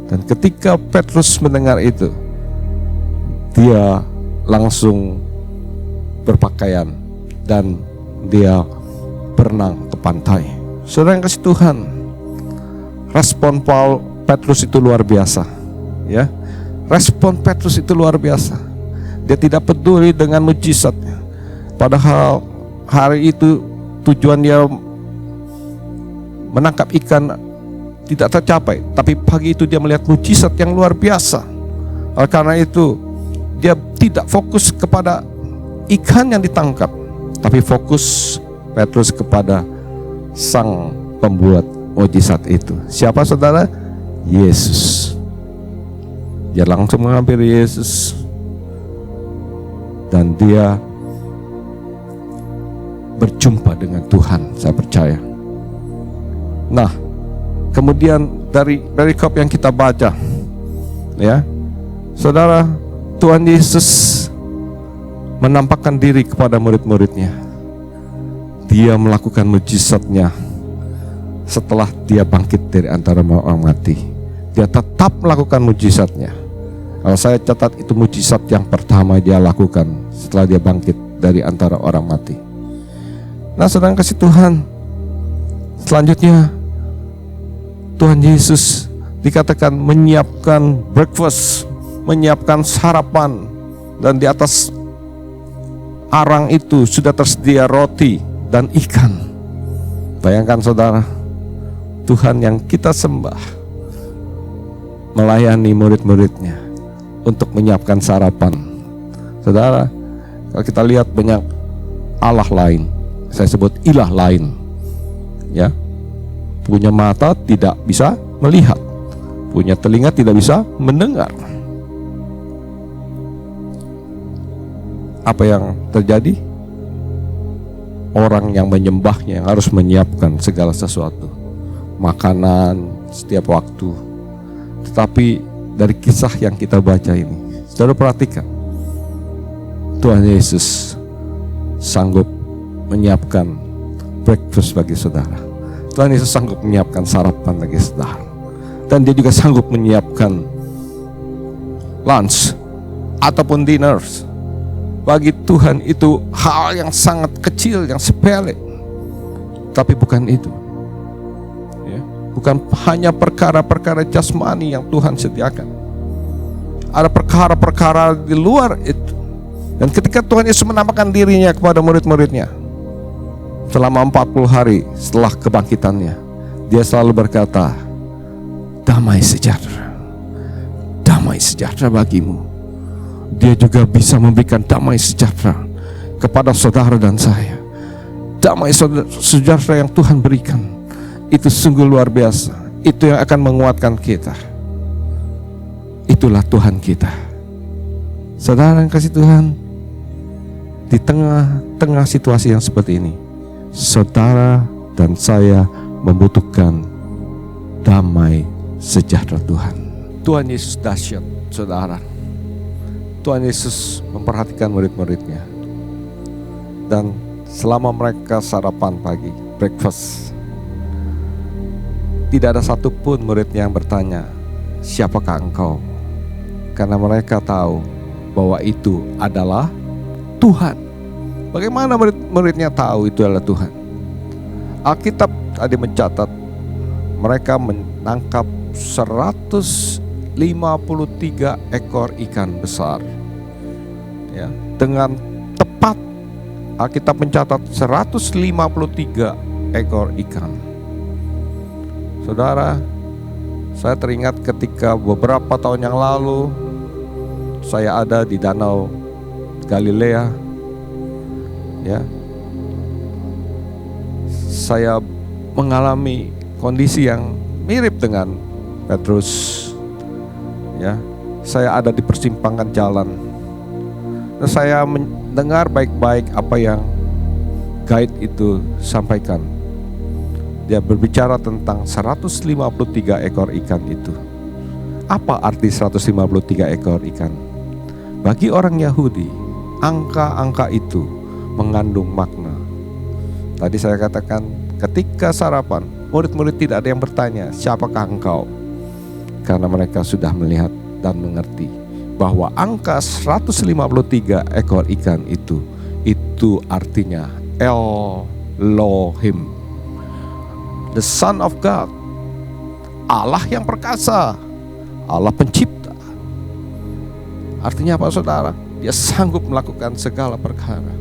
S6: Dan ketika Petrus mendengar itu, dia langsung berpakaian dan dia berenang ke pantai. Saudara yang kasih Tuhan, respon Petrus itu luar biasa, ya. Respon Petrus itu luar biasa. Dia tidak peduli dengan mujizatnya. Padahal hari itu tujuan dia menangkap ikan tidak tercapai, tapi pagi itu dia melihat mujizat yang luar biasa. Oleh karena itu dia tidak fokus kepada ikan yang ditangkap, tapi fokus Petrus kepada sang pembuat mujizat itu. Siapa, saudara? Yesus. Dia langsung menghampiri Yesus dan dia berjumpa dengan Tuhan, saya percaya. Nah, kemudian dari perikop yang kita baca, ya, saudara, Tuhan Yesus menampakkan diri kepada murid-muridnya. Dia melakukan mujizatnya setelah dia bangkit dari antara orang mati. Dia tetap melakukan mujizatnya. Kalau saya catat, itu mujizat yang pertama dia lakukan setelah dia bangkit dari antara orang mati. Nah, saudara kasih Tuhan, selanjutnya Tuhan Yesus dikatakan menyiapkan breakfast, menyiapkan sarapan, dan di atas arang itu sudah tersedia roti dan ikan. Bayangkan, saudara, Tuhan yang kita sembah melayani murid-muridnya untuk menyiapkan sarapan. Saudara, kalau kita lihat banyak Allah lain, saya sebut ilah lain, ya, punya mata tidak bisa melihat, punya telinga tidak bisa mendengar. apa yang terjadi? Orang yang menyembahnya yang harus menyiapkan segala sesuatu, makanan setiap waktu. Tetapi dari kisah yang kita baca ini, saudara perhatikan, Tuhan Yesus sanggup menyiapkan breakfast bagi saudara. Tuhan Yesus sanggup menyiapkan sarapan bagi saudara. Dan dia juga sanggup menyiapkan lunch ataupun dinner. Bagi Tuhan itu hal yang sangat kecil, yang sepele. Tapi bukan itu. Ya, bukan hanya perkara-perkara jasmani yang Tuhan sediakan. Ada perkara-perkara di luar itu. Dan ketika Tuhan Yesus menambahkan dirinya kepada murid-muridnya selama 40 hari setelah kebangkitannya, dia selalu berkata, damai sejahtera, damai sejahtera bagimu. Dia juga bisa memberikan damai sejahtera kepada saudara dan saya. Damai sejahtera yang Tuhan berikan itu sungguh luar biasa. Itu yang akan menguatkan kita. Itulah Tuhan kita. Saudara yang kasih Tuhan, di tengah-tengah situasi yang seperti ini, saudara dan saya membutuhkan damai sejahtera Tuhan. Tuhan Yesus dahsyat, saudara. Tuhan Yesus memperhatikan murid-muridnya. Dan selama mereka sarapan pagi, breakfast, tidak ada satupun muridnya yang bertanya, siapakah engkau? Karena mereka tahu bahwa itu adalah Tuhan. Bagaimana murid-muridnya tahu itu adalah Tuhan? Alkitab tadi mencatat mereka menangkap 153 ekor ikan besar. Ya, dengan tepat Alkitab mencatat 153 ekor ikan. Saudara, saya teringat ketika beberapa tahun yang lalu saya ada di Danau Galilea. Ya, saya mengalami kondisi yang mirip dengan Petrus. Ya, saya ada di persimpangan jalan. Dan saya mendengar baik-baik apa yang guide itu sampaikan. Dia berbicara tentang 153 ekor ikan itu. Apa arti 153 ekor ikan? Bagi orang Yahudi, angka-angka itu mengandung makna. Tadi saya katakan, ketika sarapan, murid-murid tidak ada yang bertanya, siapakah engkau? Karena mereka sudah melihat dan mengerti bahwa angka 153 ekor ikan itu artinya Elohim, the Son of God, Allah yang perkasa, Allah pencipta. Artinya apa, saudara? Dia sanggup melakukan segala perkara.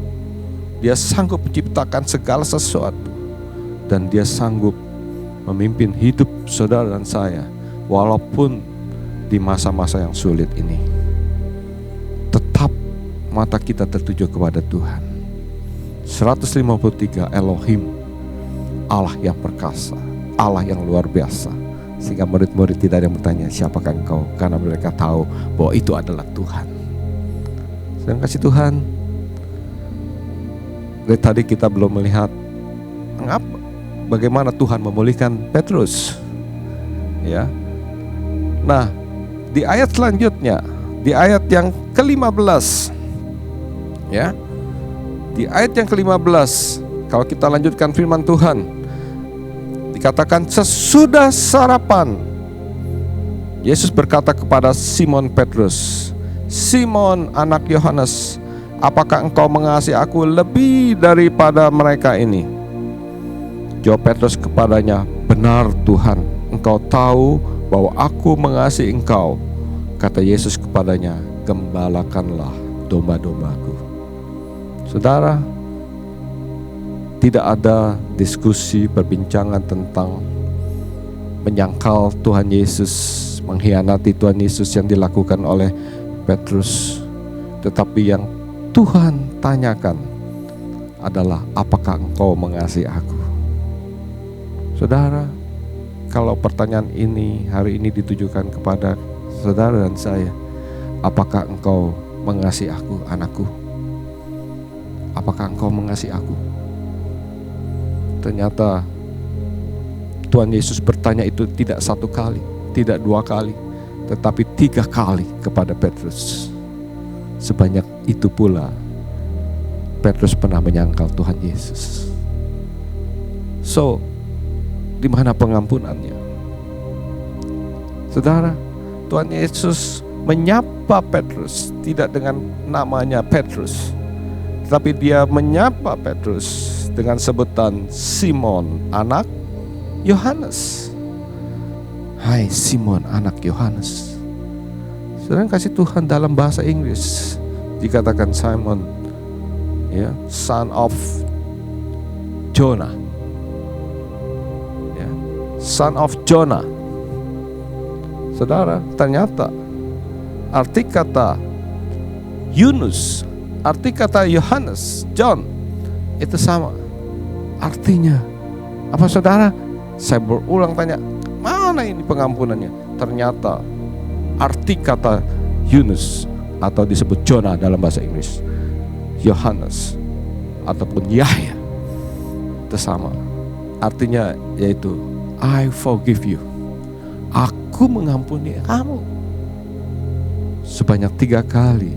S6: Dia sanggup menciptakan segala sesuatu. Dan dia sanggup memimpin hidup saudara dan saya walaupun di masa-masa yang sulit ini. Tetap mata kita tertuju kepada Tuhan. 153 Elohim, Allah yang perkasa, Allah yang luar biasa. Sehingga murid-murid tidak ada yang bertanya, siapakah engkau? Karena mereka tahu bahwa itu adalah Tuhan. Sedang kasih Tuhan, dari tadi kita belum melihat bagaimana Tuhan memulihkan Petrus. Ya. Nah, di ayat selanjutnya, di ayat yang ke-15, ya, di ayat yang ke-15, kalau kita lanjutkan firman Tuhan, dikatakan sesudah sarapan, Yesus berkata kepada Simon Petrus, Simon anak Yohanes, apakah engkau mengasihi aku lebih daripada mereka ini? Jawab Petrus kepadanya, benar Tuhan, engkau tahu bahwa aku mengasihi engkau. Kata Yesus kepadanya, gembalakanlah domba-dombaku. Saudara, tidak ada diskusi, perbincangan tentang menyangkal Tuhan Yesus, mengkhianati Tuhan Yesus yang dilakukan oleh Petrus. Tetapi yang Tuhan tanyakan adalah, apakah engkau mengasihi aku? Saudara, kalau pertanyaan ini hari ini ditujukan kepada saudara dan saya, apakah engkau mengasihi aku, anakku? apakah engkau mengasihi aku? Ternyata Tuhan Yesus bertanya itu tidak 1 kali, tidak 2 kali, tetapi 3 kali kepada Petrus. Sebanyak itu pula Petrus pernah menyangkal Tuhan Yesus. So, di mana pengampunannya? Saudara, Tuhan Yesus menyapa Petrus tidak dengan namanya Petrus, tetapi dia menyapa Petrus dengan sebutan Simon, anak Yohanes. Hai Simon, anak Yohanes. Saudara kasih Tuhan, dalam bahasa Inggris dikatakan Simon, ya, son of Jonah, ya, son of Jonah. Saudara, ternyata arti kata Yunus, arti kata Yohanes, John, itu sama artinya. Apa saudara? Saya berulang tanya, mana ini pengampunannya? Ternyata arti kata Yunus atau disebut Jonah dalam bahasa Inggris, Yohanes ataupun Yahya, itu sama. Artinya yaitu I forgive you. Aku mengampuni kamu. Sebanyak 3 kali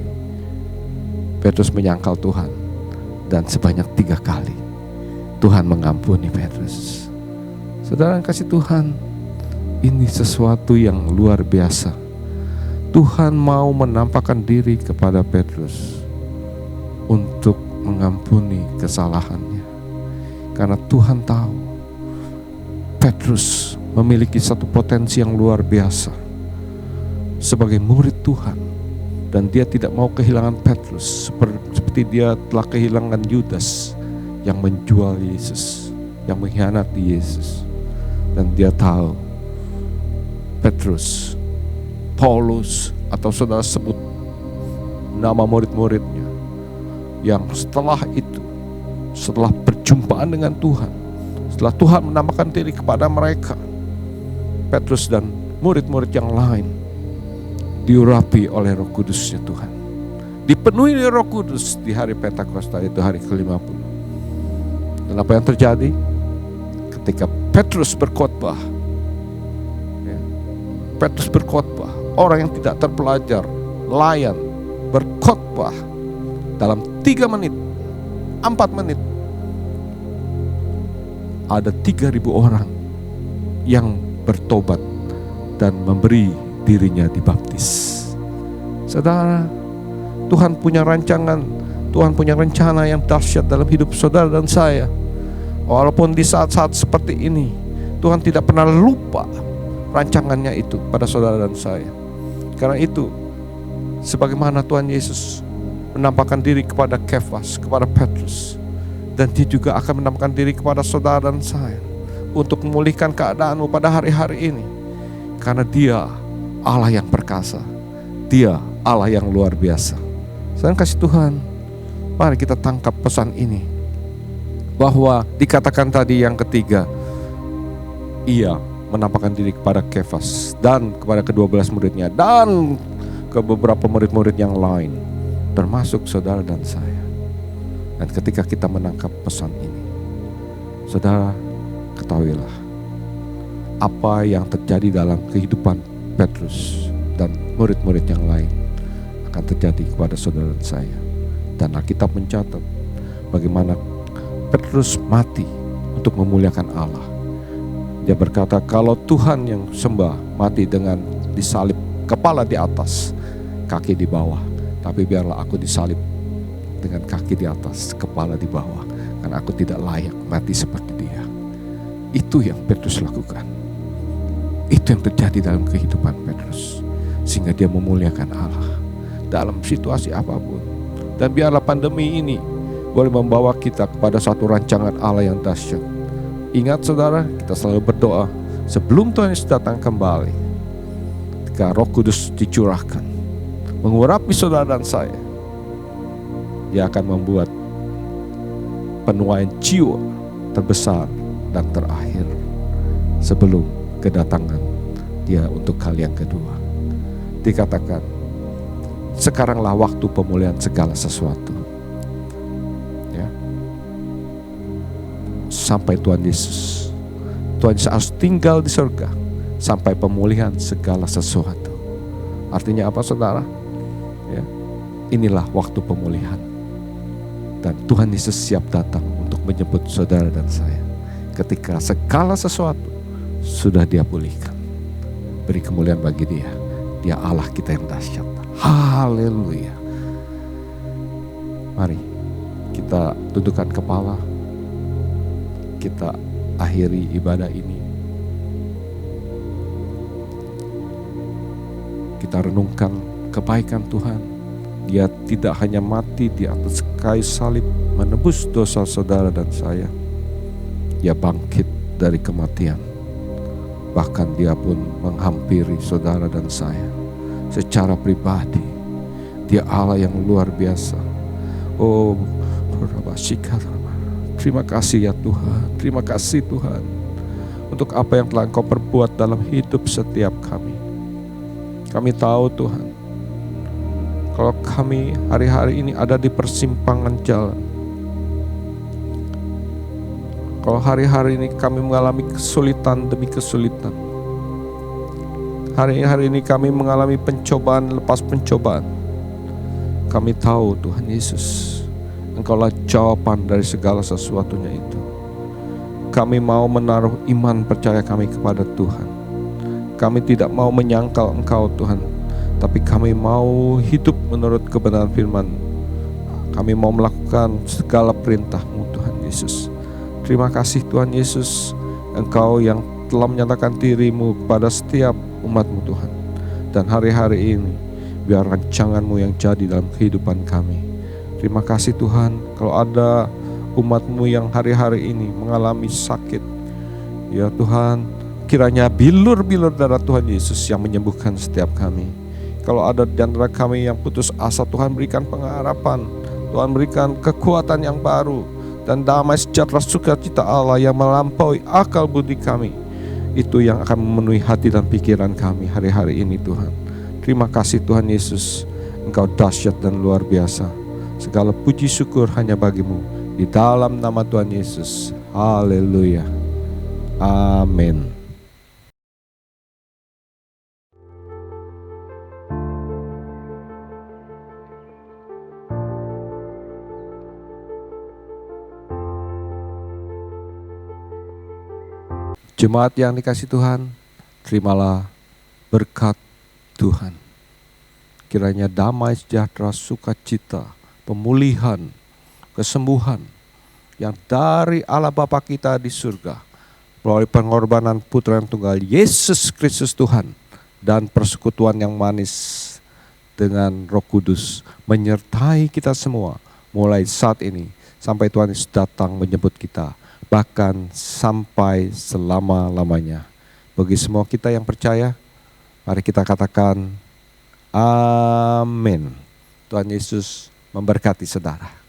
S6: Petrus menyangkal Tuhan, dan sebanyak 3 kali Tuhan mengampuni Petrus. Saudara kasih Tuhan, ini sesuatu yang luar biasa. Tuhan mau menampakkan diri kepada Petrus untuk mengampuni kesalahannya, karena Tuhan tahu Petrus memiliki satu potensi yang luar biasa sebagai murid Tuhan, dan dia tidak mau kehilangan Petrus seperti dia telah kehilangan Yudas yang menjual Yesus, yang mengkhianati Yesus. Dan dia tahu Petrus, Paulus, atau saudara sebut nama murid-muridnya, yang setelah itu, setelah perjumpaan dengan Tuhan, setelah Tuhan menampakkan diri kepada mereka, Petrus dan murid-murid yang lain diurapi oleh Roh Kudusnya Tuhan, dipenuhi oleh Roh Kudus di hari Pentakosta, itu hari ke-50. Dan apa yang terjadi ketika Petrus berkhotbah, ya, Petrus berkhotbah, orang yang tidak terpelajar, layan, berkhotbah dalam 3 menit, 4 menit, ada 3.000 orang yang bertobat dan memberi dirinya dibaptis. Saudara, Tuhan punya rancangan, Tuhan punya rencana yang dahsyat dalam hidup saudara dan saya. Walaupun di saat-saat seperti ini, Tuhan tidak pernah lupa rancangannya itu pada saudara dan saya. Karena itu, sebagaimana Tuhan Yesus menampakkan diri kepada Kefas, kepada Petrus, dan dia juga akan menampakkan diri kepada saudara dan saya untuk memulihkan keadaanmu pada hari-hari ini. Karena dia Allah yang perkasa, dia Allah yang luar biasa. Saya kasih Tuhan, mari kita tangkap pesan ini, bahwa dikatakan tadi yang ketiga, ia menampakkan diri kepada Kefas dan kepada ke-12 muridnya dan ke beberapa murid-murid yang lain, termasuk saudara dan saya. Dan ketika kita menangkap pesan ini, saudara, ketahuilah apa yang terjadi dalam kehidupan Petrus dan murid-murid yang lain akan terjadi kepada saudara dan saya. Dan Alkitab mencatat bagaimana Petrus mati untuk memuliakan Allah. Dia berkata, kalau Tuhan yang sembah mati dengan disalib, kepala di atas, kaki di bawah, tapi biarlah aku disalib dengan kaki di atas, kepala di bawah, karena aku tidak layak mati seperti dia. Itu yang Petrus lakukan. Itu yang terjadi dalam kehidupan Petrus, sehingga dia memuliakan Allah dalam situasi apapun. Dan biarlah pandemi ini boleh membawa kita kepada satu rancangan Allah yang dahsyat. Ingat saudara, kita selalu berdoa sebelum Tuhan Yesus datang kembali, ketika Roh Kudus dicurahkan mengurapi saudara dan saya, dia akan membuat penuaian jiwa terbesar dan terakhir sebelum kedatangan dia untuk kali yang kedua. Dikatakan, sekaranglah waktu pemulihan segala sesuatu. Ya. sampai Tuhan Yesus harus tinggal di surga sampai pemulihan segala sesuatu. Artinya apa saudara? Ya, inilah waktu pemulihan. Dan Tuhan Yesus siap datang untuk menjemput saudara dan saya ketika segala sesuatu sudah Dia pulihkan. Beri kemuliaan bagi Dia. Dia Allah kita yang dahsyat. Haleluya. Mari kita tundukkan kepala. Kita akhiri ibadah ini. Kita renungkan kebaikan Tuhan. Dia tidak hanya mati di atas kayu salib menebus dosa saudara dan saya. Dia bangkit dari kematian. Bahkan Dia pun menghampiri saudara dan saya secara pribadi. Dia Allah yang luar biasa. Oh, terima kasih ya Tuhan. Terima kasih Tuhan untuk apa yang telah Engkau perbuat dalam hidup setiap kami. Kami tahu Tuhan, kalau kami hari-hari ini ada di persimpangan jalan, kalau hari-hari ini kami mengalami kesulitan demi kesulitan, hari-hari ini kami mengalami pencobaan lepas pencobaan, kami tahu Tuhan Yesus, Engkaulah jawaban dari segala sesuatunya itu. Kami mau menaruh iman percaya kami kepada Tuhan. Kami tidak mau menyangkal Engkau Tuhan, tapi kami mau hidup menurut kebenaran firman. Kami mau melakukan segala perintah-Mu Tuhan Yesus. Terima kasih Tuhan Yesus, Engkau yang telah menyatakan diri-Mu kepada setiap umat-Mu Tuhan. Dan hari-hari ini biar rancangan-Mu yang jadi dalam kehidupan kami. Terima kasih Tuhan, kalau ada umat-Mu yang hari-hari ini mengalami sakit, ya Tuhan, kiranya bilur-bilur darah Tuhan Yesus yang menyembuhkan setiap kami. Kalau ada di antara kami yang putus asa, Tuhan berikan pengharapan, Tuhan berikan kekuatan yang baru, dan damai sejahtera sukacita Allah yang melampaui akal budi kami. Itu yang akan memenuhi hati dan pikiran kami hari-hari ini Tuhan. Terima kasih Tuhan Yesus, Engkau dahsyat dan luar biasa. Segala puji syukur hanya bagi-Mu. Di dalam nama Tuhan Yesus. Haleluya. Amin. Jemaat yang dikasihi Tuhan, terimalah berkat Tuhan. Kiranya damai sejahtera, sukacita, pemulihan, kesembuhan yang dari Allah Bapa kita di surga melalui pengorbanan Putra yang tunggal Yesus Kristus Tuhan dan persekutuan yang manis dengan Roh Kudus menyertai kita semua mulai saat ini sampai Tuhan Yesus datang menjemput kita, bahkan sampai selama-lamanya. Bagi semua kita yang percaya, mari kita katakan amin. Tuhan Yesus memberkati saudara.